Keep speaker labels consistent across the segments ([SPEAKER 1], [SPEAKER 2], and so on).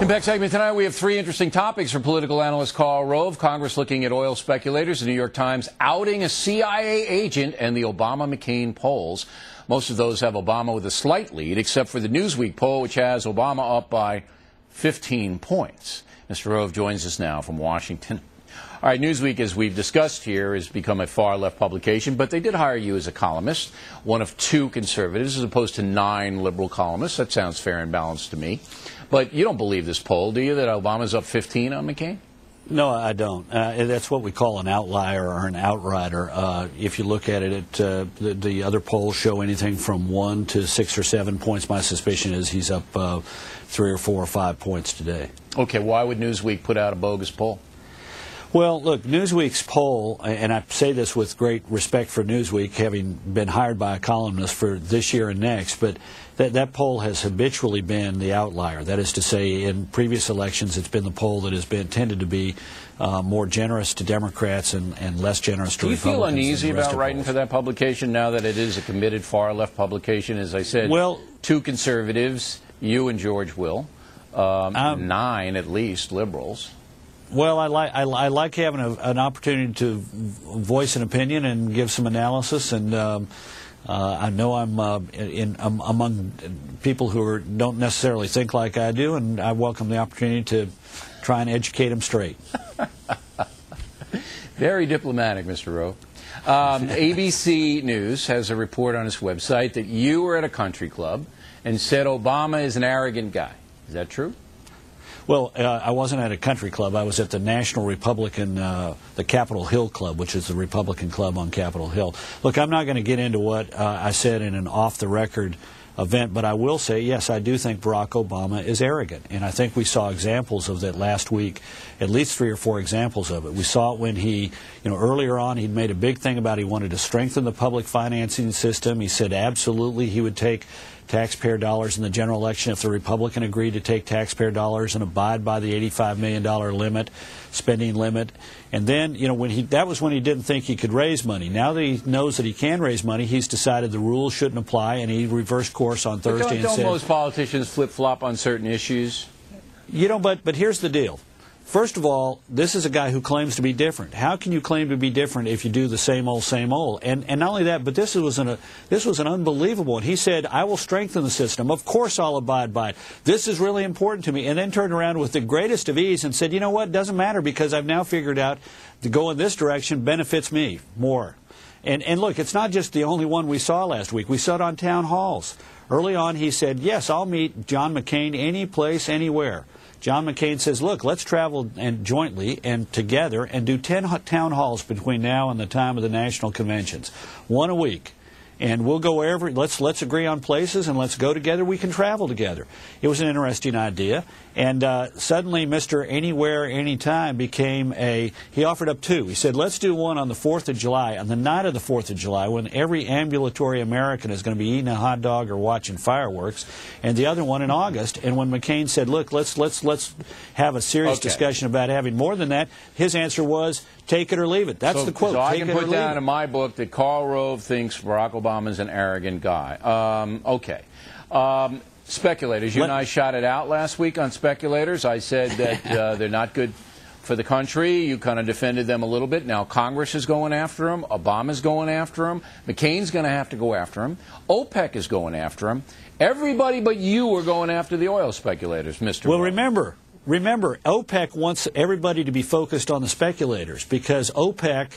[SPEAKER 1] Impact segment tonight, we have three interesting topics from political analyst Karl Rove. Congress looking at oil speculators, the New York Times outing a CIA agent, and the Obama-McCain polls. Most of those have Obama with a slight lead, except for the Newsweek poll, which has Obama up by 15 points. Mr. Rove joins us now from Washington. All right, Newsweek, as we've discussed here, has become a far-left publication, but they did hire you as a columnist, one of two conservatives, as opposed to 9 liberal columnists. That sounds fair and balanced to me. But you don't believe this poll, do you, that Obama's up 15 on McCain?
[SPEAKER 2] No, I don't. That's what we call an outlier or an outrider. If you look at it, the other polls show anything from 1 to 6 or 7 points. My suspicion is he's up 3 or 4 or 5 points today.
[SPEAKER 1] Okay, why would Newsweek put out a bogus poll?
[SPEAKER 2] Well, look, Newsweek's poll, and I say this with great respect for Newsweek, having been hired by a columnist for this year and next, but that poll has habitually been the outlier. That is to say, in previous elections, it's been the poll that has been tended to be more generous to Democrats and less generous to Republicans.
[SPEAKER 1] Do you feel uneasy about writing for that publication now that it is a committed far-left publication? As I said,
[SPEAKER 2] well,
[SPEAKER 1] 2 conservatives, you and George Will, 9 at least liberals.
[SPEAKER 2] Well, I like having an opportunity to voice an opinion and give some analysis, and I know I'm among people who don't necessarily think like I do, and I welcome the opportunity to try and educate them straight.
[SPEAKER 1] Very diplomatic, Mr. Rove. ABC News has a report on its website that you were at a country club and said Obama is an arrogant guy. Is that true?
[SPEAKER 2] Well, I wasn't at a country club. I was at the National Republican, the Capitol Hill Club, which is the Republican club on Capitol Hill. Look, I'm not going to get into what I said in an off-the-record event, but I will say, yes, I do think Barack Obama is arrogant. And I think we saw examples of that last week, at least 3 or 4 examples of it. We saw it when he, earlier on, he'd made a big thing about he wanted to strengthen the public financing system. He said absolutely he would take taxpayer dollars in the general election if the Republican agreed to take taxpayer dollars and abide by the $85 million spending limit. And then, that was when he didn't think he could raise money. Now that he knows that he can raise money, he's decided the rules shouldn't apply, and he reversed course on Thursday and said...
[SPEAKER 1] Don't most politicians flip-flop on certain issues?
[SPEAKER 2] But here's the deal. First of all, this is a guy who claims to be different. How can you claim to be different if you do the same old, same old? And not only that, but this was an unbelievable one. He said, I will strengthen the system. Of course I'll abide by it. This is really important to me. And then turned around with the greatest of ease and said, you know what, it doesn't matter because I've now figured out to go in this direction benefits me more. And look, it's not just the only one we saw last week. We saw it on town halls. Early on he said, yes, I'll meet John McCain any place, anywhere. John McCain says, look, let's travel and jointly and together and do 10 town halls between now and the time of the national conventions, 1 a week. And we'll go wherever, let's agree on places and let's go together. We can travel together. It was an interesting idea. And suddenly Mr. Anywhere, Anytime became he offered up 2. He said, let's do one on the 4th of July, on the night of the 4th of July, when every ambulatory American is going to be eating a hot dog or watching fireworks, and the other one in August. And when McCain said, look, let's have a serious discussion about having more than that, his answer was, take it or leave it. That's the quote.
[SPEAKER 1] So I can put down in my book that Karl Rove thinks Barack Obama is an arrogant guy. Okay. Speculators. You and I shot it out last week on speculators. I said that they're not good for the country. You kind of defended them a little bit. Now Congress is going after them. Obama's going after them. McCain's going to have to go after them. OPEC is going after them. Everybody but you are going after the oil speculators, Mr.
[SPEAKER 2] Well, remember, OPEC wants everybody to be focused on the speculators because OPEC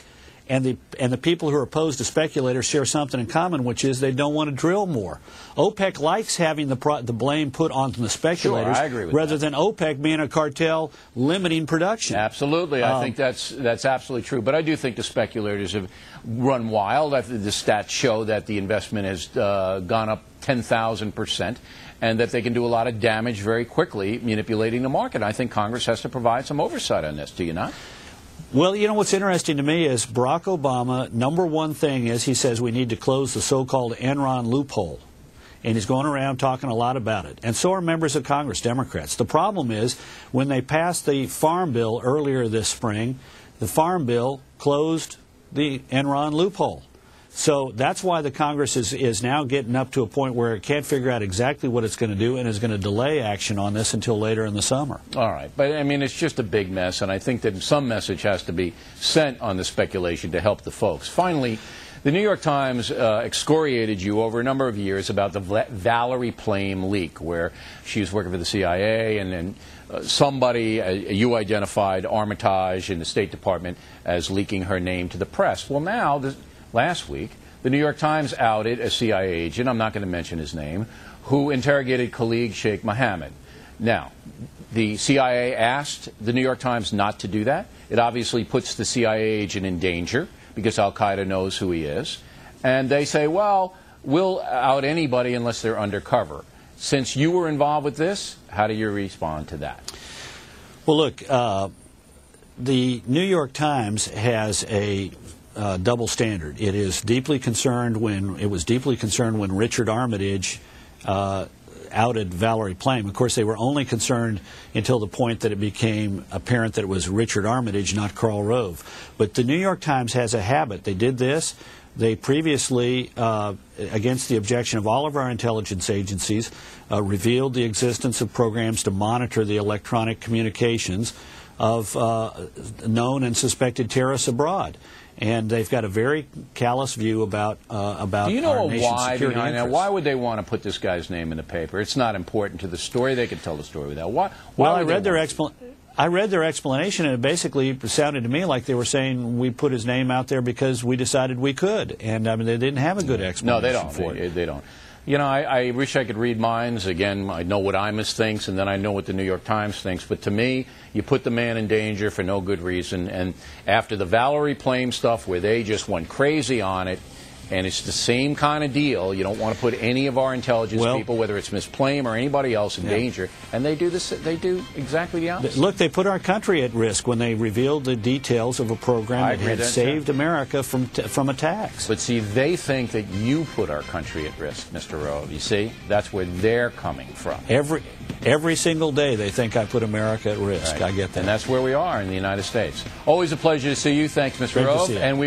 [SPEAKER 2] and the people who are opposed to speculators share something in common, which is they don't want to drill more. OPEC likes having the blame put on the speculators,
[SPEAKER 1] sure, I agree with
[SPEAKER 2] rather than OPEC being a cartel limiting production.
[SPEAKER 1] Absolutely. I think that's absolutely true. But I do think the speculators have run wild. The stats show that the investment has gone up 10,000%. and that they can do a lot of damage very quickly manipulating the market. I think Congress has to provide some oversight on this. Do you not?
[SPEAKER 2] Well, you know, what's interesting to me is Barack Obama, number one thing is he says we need to close the so-called Enron loophole. And he's going around talking a lot about it. And so are members of Congress, Democrats. The problem is when they passed the Farm Bill earlier this spring, the Farm Bill closed the Enron loophole. So that's why the Congress is now getting up to a point where it can't figure out exactly what it's going to do and is going to delay action on this until later in the summer.
[SPEAKER 1] All right. But, I mean, it's just a big mess, and I think that some message has to be sent on the speculation to help the folks. Finally, the New York Times excoriated you over a number of years about the Valerie Plame leak, where she was working for the CIA, and then somebody, you identified Armitage in the State Department as leaking her name to the press. Well, now, last week, the New York Times outed a CIA agent, I'm not going to mention his name, who interrogated Khalid Sheikh Mohammed. Now, the CIA asked the New York Times not to do that. It obviously puts the CIA agent in danger because Al-Qaeda knows who he is. And they say, well, we'll out anybody unless they're undercover. Since you were involved with this, how do you respond to that?
[SPEAKER 2] Well, look, the New York Times has a double standard. It was deeply concerned when Richard Armitage outed Valerie Plame. Of course, they were only concerned until the point that it became apparent that it was Richard Armitage, not Karl Rove. But the New York Times has a habit. They did this. They previously, against the objection of all of our intelligence agencies, revealed the existence of programs to monitor the electronic communications of known and suspected terrorists abroad. And they've got a very callous view about
[SPEAKER 1] Do you know
[SPEAKER 2] our nation's
[SPEAKER 1] why
[SPEAKER 2] security
[SPEAKER 1] behind that?
[SPEAKER 2] interests.
[SPEAKER 1] Why would they want to put this guy's name in the paper? It's not important to the story. They could tell the story without. Why
[SPEAKER 2] I read their explanation, and it basically sounded to me like they were saying we put his name out there because we decided we could. And I mean, they didn't have a good explanation.
[SPEAKER 1] No, they don't.
[SPEAKER 2] For it.
[SPEAKER 1] They don't. You know, I wish I could read minds. Again, I know what Imus thinks, and then I know what the New York Times thinks. But to me, you put the man in danger for no good reason. And after the Valerie Plame stuff, where they just went crazy on it, and it's the same kind of deal, you don't want to put any of our intelligence people, whether it's Ms. Plame or anybody else, in danger. And they do this. They do exactly the opposite.
[SPEAKER 2] Look, they put our country at risk when they revealed the details of a program that had saved America from attacks.
[SPEAKER 1] But see, they think that you put our country at risk, Mr. Rove. You see, that's where they're coming from.
[SPEAKER 2] Every single day they think I put America at risk.
[SPEAKER 1] Right.
[SPEAKER 2] I get that.
[SPEAKER 1] And that's where we are in the United States. Always a pleasure to see you. Thanks, Mr. Rove. And we